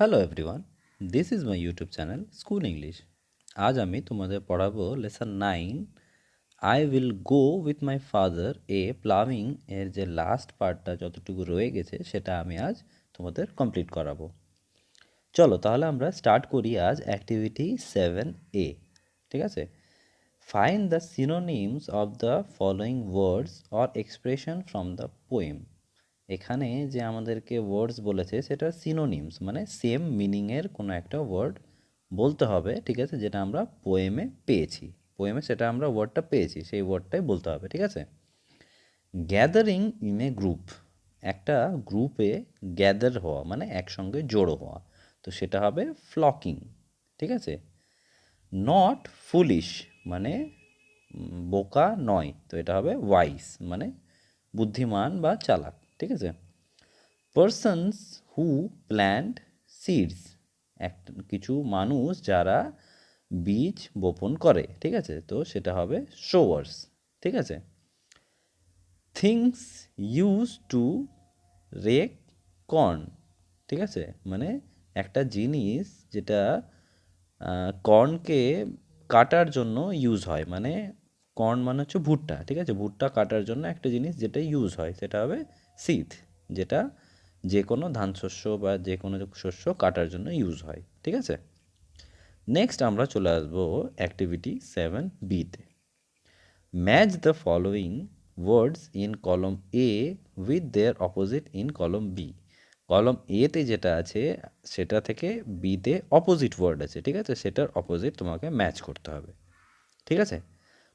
Hello everyone, this is my YouTube channel school English. আজ আমি তোমাদের পড়াবো lesson 9 I will go with my father ploughing এর যে লাস্ট পার্টটা যতটুকু রয়ে গেছে সেটা আমি আজ তোমাদের কমপ্লিট করাবো। চলো তাহলে আমরা স্টার্ট করি আজ অ্যাক্টিভিটি 7A। ঠিক আছে, find the synonyms of the following words or expression from the poem. এখানে যে আমাদেরকে ওয়ার্ডস বলেছে সেটা সিনোনিমস, মানে সেম মিনিংয়ের কোনো একটা ওয়ার্ড বলতে হবে। ঠিক আছে, যেটা আমরা পোয়েমে পেয়েছি, পোয়েমে সেটা আমরা ওয়ার্ডটা পেয়েছি সেই ওয়ার্ডটাই বলতে হবে। ঠিক আছে, গ্যাদারিং ইন এ গ্রুপ, একটা গ্রুপে গ্যাদার হওয়া মানে একসঙ্গে জড়ো হওয়া, তো সেটা হবে ফ্লকিং। ঠিক আছে, নট ফুলিশ মানে বোকা নয়, তো এটা হবে ওয়াইস মানে বুদ্ধিমান বা চালাক। ঠিক আছে, পার্সনস হু প্ল্যান্ট সিডস, কিছু মানুষ যারা বীজ বপন করে। ঠিক আছে, তো সেটা হবে শোয়ার্স। ঠিক আছে, things use to rake corn, ঠিক আছে, মানে একটা জিনিস যেটা কর্নকে কাটার জন্য ইউজ হয়, মানে কর্ন মানে হচ্ছে ভুট্টা। ঠিক আছে, ভুট্টা কাটার জন্য একটা জিনিস যেটা ইউজ হয় সেটা হবে সিথ, যেটা যে কোনো ধান শস্য বা যে কোনো শস্য কাটার জন্য ইউজ হয়। ঠিক আছে, নেক্সট আমরা চলে আসবো অ্যাক্টিভিটি 7Bতে। Match the following words in column A with their opposite in column B. Column এতে যেটা আছে সেটা থেকে বিতে অপোজিট ওয়ার্ড আছে। ঠিক আছে, সেটার অপোজিট তোমাকে ম্যাচ করতে হবে। ঠিক আছে,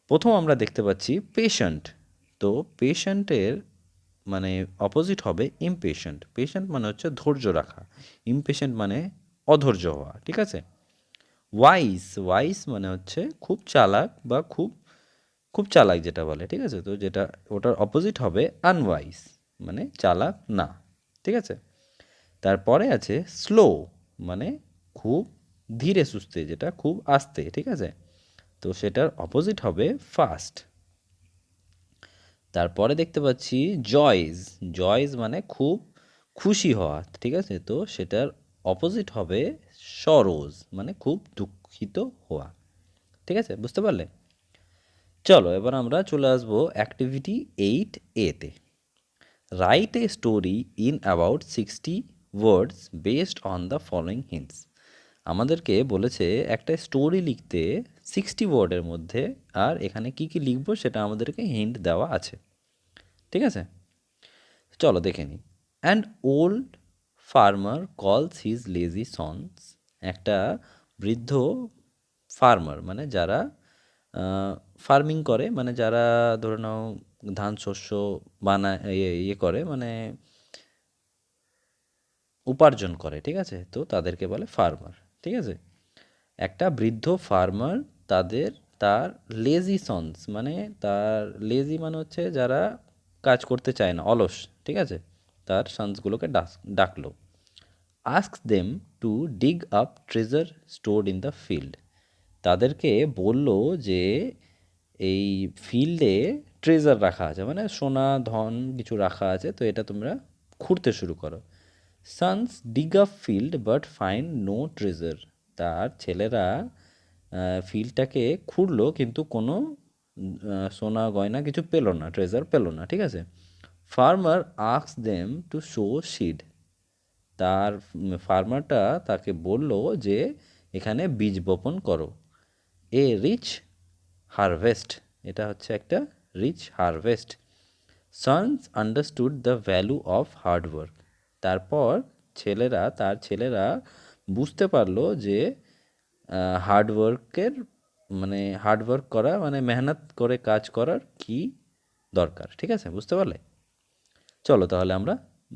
প্রথম আমরা দেখতে পাচ্ছি পেশেন্ট, তো পেশেন্টের মানে অপোজিট হবে ইমপেশেন্ট। পেশেন্ট মানে হচ্ছে ধৈর্য রাখা, ইমপেশেন্ট মানে অধৈর্য হওয়া। ঠিক আছে, ওয়াইস, ওয়াইস মানে হচ্ছে খুব চালাক বা খুব খুব চালাক যেটা বলে। ঠিক আছে, তো যেটা ওটার অপোজিট হবে আনওয়াইস মানে চালাক না। ঠিক আছে, তারপরে আছে স্লো মানে খুব ধীরে সুস্থে, যেটা খুব আস্তে। ঠিক আছে, তো সেটার অপোজিট হবে ফাস্ট। তারপরে দেখতে পাচ্ছি জয়েস, জয়েস মানে খুব খুশি হওয়া। ঠিক আছে, তো সেটার অপোজিট হবে সরোজ মানে খুব দুঃখিত হওয়া। ঠিক আছে, বুঝতে পারলে? চলো এবার আমরা চলে আসবো অ্যাক্টিভিটি 8A-তে। Write a story in about 60 words based on the following hints. আমাদেরকে বলেছে একটা স্টোরি লিখতে 60 ওয়ার্ডের মধ্যে, আর এখানে কি কি লিখবো সেটা আমাদেরকে হিন্ট দেওয়া আছে। ঠিক আছে, চলো দেখে নিই। অ্যান্ড ওল্ড ফার্মার কলস হিজ লেজি সন্স, একটা বৃদ্ধ ফার্মার মানে যারা ফার্মিং করে, মানে যারা ধরে নাও ধান শস্য বানায়, ইয়ে করে মানে উপার্জন করে। ঠিক আছে, তো তাদেরকে বলে ফার্মার। ঠিক আছে, একটা বৃদ্ধ ফার্মার তার লেজি সন্স মানে তার লেজি মানে হচ্ছে যারা কাজ করতে চায় না, অলস। ঠিক আছে, তার সন্সগুলোকে ডাকলো। Ask them to dig up treasure stored in the field, তাদেরকে বলল যে এই ফিল্ডে ট্রেজার রাখা আছে, মানে সোনা ধন কিছু রাখা আছে, তো এটা তোমরা খুঁড়তে শুরু করো। Sons dig up field but find no treasure, তার ছেলেরা ফিল্ডটাকে খুঁড়লো কিন্তু কোনো সোনা গয়না কিছু পেলো না, ট্রেজার পেলো না। ঠিক আছে, farmer ask them to show seed, তার ফার্মারটা তাকে বলল যে এখানে বীজ বপন করো। এ রিচ হারভেস্ট, এটা হচ্ছে একটা rich harvest. Sons understood the value of hard work, তারপর ছেলেরা বুঝতে পারলো যে হার্ডওয়ার্কের মানে হার্ডওয়ার্ক করা মানে মেহনত করে কাজ করার কি দরকার। ঠিক আছে, বুঝতে পারলে? চলো তাহলে আমরা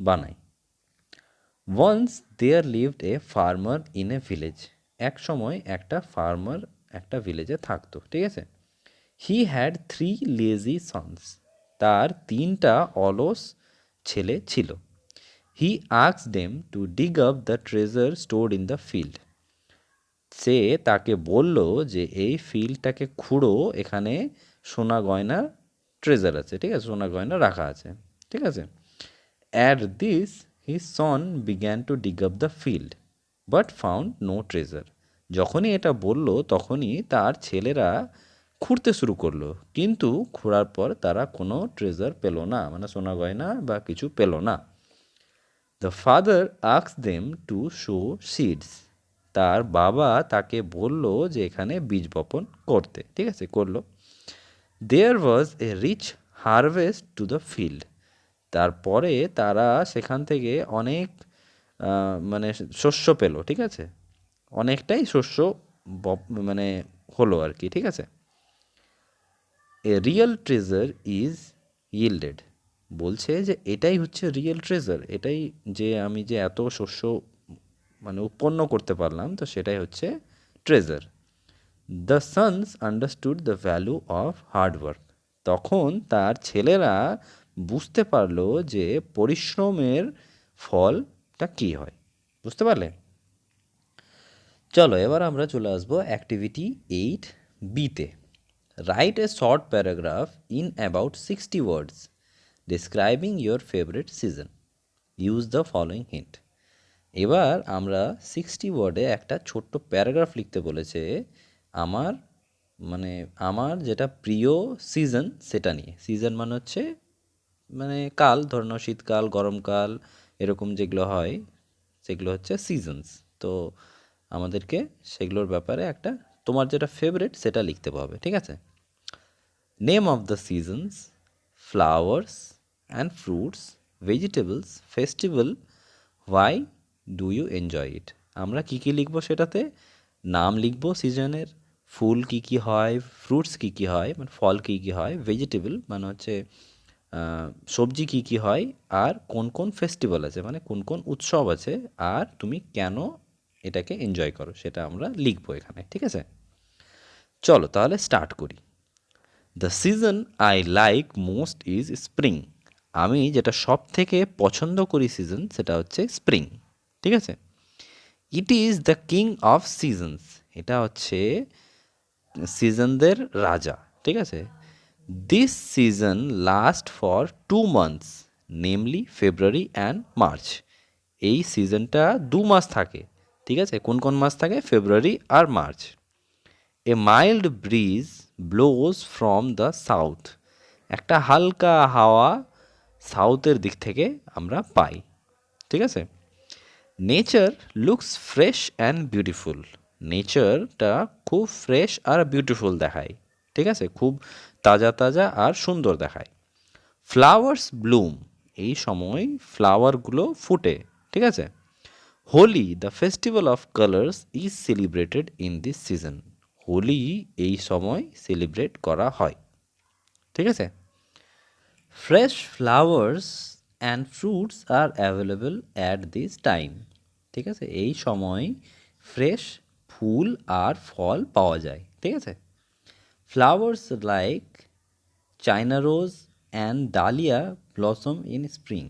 বানাই। Once there lived a farmer in a village, এক সময় একটা ফার্মার একটা ভিলেজে থাকতো। ঠিক আছে, হি হ্যাড 3 লেজি সন্স, তার 3টা অলস ছেলে ছিল। He asked them to dig up the treasure stored in the field, সে তাকে বলল যে এই ফিল্ডটাকে খুঁড়ো, এখানে সোনা গয়না ট্রেজার আছে। ঠিক আছে, সোনা গয়না রাখা আছে। ঠিক আছে, at this his son began to dig up the field, but found no treasure. যখনই এটা বলল তখনই তার ছেলেরা খুঁড়তে শুরু করলো, কিন্তু খোঁড়ার পর তারা কোনো ট্রেজার পেল না, মানে সোনা গয়না বা কিছু পেল না। The father asked them to show seeds. তার বাবা তাকে বলল যে এখানে বীজ বপন করতে, ঠিক আছে, করলো। There was a rich harvest to the field. তারপরে তারা সেখান থেকে অনেক মানে শস্য পেল, ঠিক আছে, অনেকটাই শস্য মানে হলো আর কি, ঠিক আছে। A real treasure is yielded. বলছে যে এটাই হচ্ছে রিয়েল ট্রেজার, এটাই যে আমি যে এত শস্য মানে উৎপন্ন করতে পারলাম, তো সেটাই হচ্ছে treasure. The sons understood the value of hard work. তখন তার ছেলেরা বুঝতে পারলো যে পরিশ্রমের ফলটা কী হয়। বুঝতে পারলে? চলো এবার আমরা চলে আসবো অ্যাক্টিভিটি 8B-তে। Write a short paragraph in about 60 words describing your favourite season. Use the following hint. এবার আমরা 60 ওয়ার্ডে একটা ছোট্ট প্যারাগ্রাফ লিখতে বলেছে আমার মানে আমার যেটা প্রিয় সিজন সেটা নিয়ে। সিজন মানে হচ্ছে মানে কাল, ধরে নাও শীতকাল, গরমকাল, এরকম যেগুলো হয় সেগুলো হচ্ছে সিজনস। তো আমাদেরকে সেগুলোর ব্যাপারে একটা তোমার যেটা ফেভারিট সেটা লিখতে হবে, ঠিক আছে। Name of the seasons, flowers and fruits, vegetables, festival, why do you enjoy it. আমরা কী কী লিখবো সেটাতে? নাম লিখবো সিজনের, ফুল কী কী হয়, ফ্রুটস কী কী হয় মানে ফল কী কী হয়, ভেজিটেবল মানে হচ্ছে সবজি কী কী হয়, আর কোন কোন ফেস্টিভ্যাল আছে মানে কোন কোন উৎসব আছে, আর তুমি কেন এটাকে এনজয় করো সেটা আমরা লিখবো এখানে, ঠিক আছে। চলো তাহলে স্টার্ট করি। The season I like most is spring. আমি যেটা সব থেকে পছন্দ করি সিজন সেটা হচ্ছে স্প্রিং, ঠিক আছে। It is the king of seasons. এটা হচ্ছে সিজনদের রাজা, ঠিক আছে। This season last for 2 months, namely February and March. এই সিজনটা 2 মাস থাকে, ঠিক আছে। কোন কোন মাস থাকে? ফেব্রুয়ারি আর মার্চ। A mild breeze blows from the south. একটা হালকা হাওয়া সাউথের দিক থেকে আমরা পাই, ঠিক আছে। Nature looks fresh and beautiful. নেচারটা খুব ফ্রেশ আর বিউটিফুল দেখায়, ঠিক আছে, খুব তাজা তাজা আর সুন্দর দেখায়। Flowers bloom. এই সময় ফ্লাওয়ারগুলো ফুটে, ঠিক আছে। Holi the festival of colours is celebrated in this season. Holi এই সময় সেলিব্রেট করা হয়, ঠিক আছে। Fresh flowers and fruits are available at this time. ঠিক আছে, এই সময় ফ্রেশ ফুল আর ফল পাওয়া যায়, ঠিক আছে। Flowers like China rose and dahlia blossom in spring.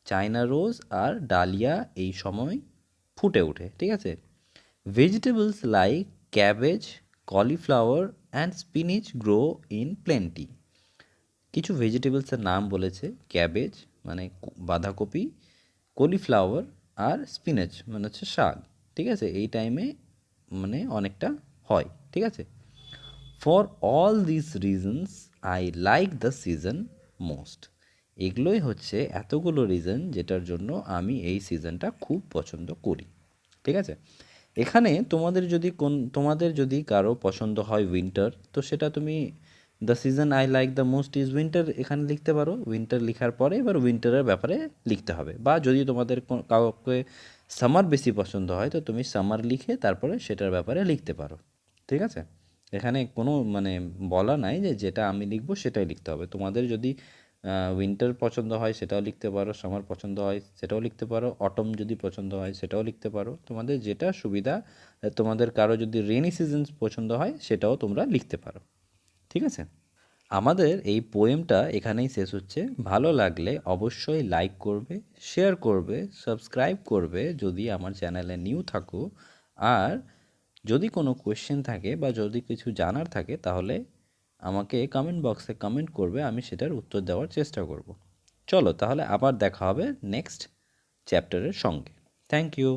China rose আর ডালিয়া এই সময় ফুটে ওঠে, ঠিক আছে। Vegetables like cabbage, cauliflower and spinach grow in plenty. কিছু ভেজিটেবলসের নাম বলেছে, ক্যাবেজ মানে বাঁধাকপি, কলিফ্লাওয়ার আর স্পিনাচ মানে হচ্ছে শাক, ঠিক আছে, এই টাইমে মানে অনেকটা হয়, ঠিক আছে। For all this reasons I like the season most. এগুলোই হচ্ছে এতগুলো রিজন যেটার জন্য আমি এই সিজনটা খুব পছন্দ করি, ঠিক আছে। এখানে তোমাদের যদি কারো পছন্দ হয় উইন্টার, তো সেটা তুমি the season I like the most is winter এখানে লিখতে পারো। উইন্টার লেখার পরে এবার উইন্টারের ব্যাপারে লিখতে হবে, বা যদি তোমাদের কাউকে সামার বেশি পছন্দ হয় তো তুমি সামার লিখে তারপরে সেটার ব্যাপারে লিখতে পারো, ঠিক আছে। এখানে কোনো মানে বলা নাই যে যেটা আমি লিখবো সেটাই লিখতে হবে। তোমাদের যদি উইন্টার পছন্দ হয় সেটাও লিখতে পারো, সামার পছন্দ হয় সেটাও লিখতে পারো, অটম যদি পছন্দ হয় সেটাও লিখতে পারো, তোমাদের যেটা সুবিধা। তোমাদের কারো যদি রেনি সিজনস পছন্দ হয় সেটাও তোমরা লিখতে পারো, ঠিক আছে। আমাদের এই পোয়েমটা এখানেই শেষ হচ্ছে। ভালো লাগলে অবশ্যই লাইক করবে, শেয়ার করবে, সাবস্ক্রাইব করবে যদি আমার চ্যানেলে নিউ থাকো। আর যদি কোনো কোয়েশ্চেন থাকে বা যদি কিছু জানার থাকে তাহলে আমাকে কমেন্ট বক্সে কমেন্ট করবে, আমি সেটার উত্তর দেওয়ার চেষ্টা করব। চলো তাহলে আবার দেখা হবে নেক্সট চ্যাপ্টারের সঙ্গে। Thank you.